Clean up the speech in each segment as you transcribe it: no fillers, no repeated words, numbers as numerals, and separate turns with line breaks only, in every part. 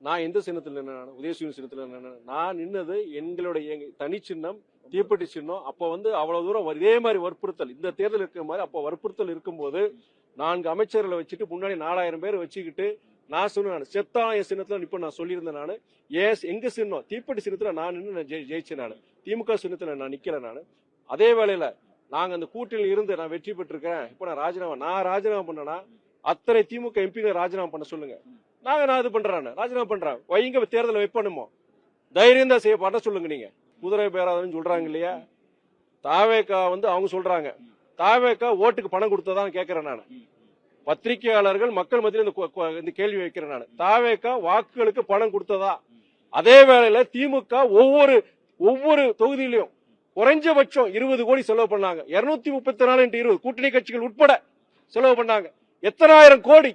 நான் எந்த சின்னத்தில் நின்னேன்? உதயசூரியன் சின்னத்தில் நின்னேன். நான் நின்னது எங்களுடைய தனி சின்னம், தீப்பெட்டி சின்னம். அப்ப அவ்வளவு தூரம் இதே மாதிரி வற்புறுத்தல், இந்த தேர்தல் இருக்கிற மாதிரி அப்ப வற்புறுத்தல் இருக்கும்போது 4 அமைச்சர்களை வச்சுட்டு முன்னாடி 4000 பேர் வச்சுக்கிட்டு நான் சொன்னேன், செத்தா என் சின்னத்துல நிப்ப நான் சொல்லியிருந்தேன். நான் எங்க சின்னம் தீப்பெட்டி சின்னத்துல நான் நின்று ஜெயிச்சேன். நான் திமுக சின்னத்துல நான் நிக்கல. நான் அதே வேளையில நாங்க அந்த கூட்டில் இருந்து நான் வெற்றி பெற்றிருக்கேன். இப்ப நான் ராஜினாமா பண்ணனா அத்தனை திமுக எம்பிகளை ராஜினாமா பண்ண சொல்லுங்க. நான் இது பண்றேன், ராஜினாமா பண்றேன். வைங்க தேர்தலை வைப்பணுமோ தைரியம் தான் செய்ய பண்ண சொல்லுங்க. நீங்க குதிரை பேராதுன்னு சொல்றாங்க இல்லையா? தாவேக்கா அவங்க சொல்றாங்க, தாவேக்கா ஓட்டுக்கு பணம் கொடுத்ததான் கேட்கிறேன். நான் பத்திரிகையாளர்கள் மக்கள் மத்தியில் இந்த கேள்வி வைக்கிறேன். நான் தாவேக்கா வாக்குகளுக்கு பணம் கொடுத்ததா? அதே வேளையில திமுக ஒவ்வொரு தொகுதியிலையும் குறைஞ்சபட்சம் 20 கோடி செலவு பண்ணாங்க. 234 கூட்டணி கட்சிகள் உட்பட செலவு பண்ணாங்க. எத்தனாயிரம் கோடி,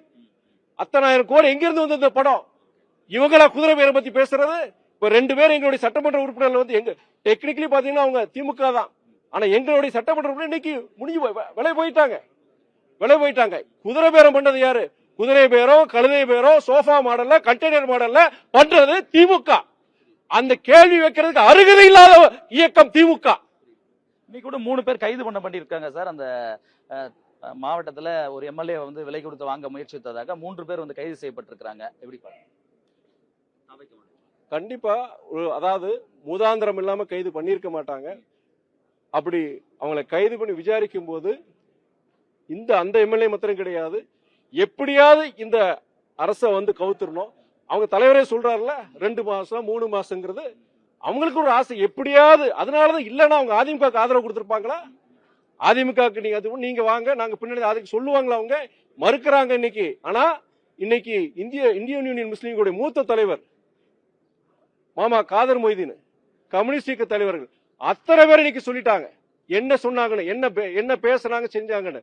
அத்தனாயிரம் கோடி எங்க இருந்து வந்து இந்த படம்? இவங்களா குதிரை பேரை பத்தி பேசுறது? இப்ப 2 பேர் எங்களுடைய சட்டமன்ற உறுப்பினர்கள் எங்க டெக்னிக்கலி பாத்தீங்கன்னா அவங்க திமுக தான். ஆனா எங்களுடைய சட்டமன்ற உறுப்பினர் இன்னைக்கு முடிஞ்சு விலை போயிட்டாங்க. குதிரை பேரம் பண்ணது யாரு? குதிரை பேரோ கழுதை பேரோ சோஃபா மாடல்ல கண்டெய்னர் மாடல்ல பண்றது திமுக. அந்த கேள்வி வைக்கிறதுக்கு அருகதை இல்லாத இயக்கம் திமுக.
இன்னைக்கு கூட 3 பேர் கைது பண்ணிருக்காங்க சார். அந்த மாவட்டத்துல ஒரு எம்எல்ஏ விலை கொடுத்து வாங்க முயற்சித்ததாக 3 பேர் கைது செய்யப்பட்டிருக்காங்க. எப்படி பாருங்க?
கண்டிப்பா அதாவது மூதாந்திரம் இல்லாம கைது பண்ணிருக்க மாட்டாங்க. அப்படி அவங்களை கைது பண்ணி விசாரிக்கும் போது அந்த எம்எல்ஏ மாத்திரம் கிடையாது, எப்படியாவது இந்த அரசை கவுத்துறணும். அவங்க தலைவரே சொல்றாருல 2 மாசம் 3 மாசங்கிறது அவங்களுக்கு ஒரு ஆசை எப்படியாவது. அதனாலதான் இல்லன்னா அவங்க அதிமுக ஆதரவு கொடுத்திருப்பாங்களா? அதிமுக நீங்க வாங்க நாங்க பின்னாடி அதுக்கு சொல்லுவாங்களா? அவங்க மறுக்கிறாங்க இன்னைக்கு. ஆனா இன்னைக்கு இந்தியன் யூனியன் முஸ்லீம்களுடைய மூத்த தலைவர் மாமா காதர் மொய்தீன், கம்யூனிஸ்ட் இயக்க தலைவர்கள் அத்தனை பேர் இன்னைக்கு சொல்லிட்டாங்க என்ன சொன்னாங்கன்னு, என்ன பேசுனாங்க செஞ்சாங்கன்னு.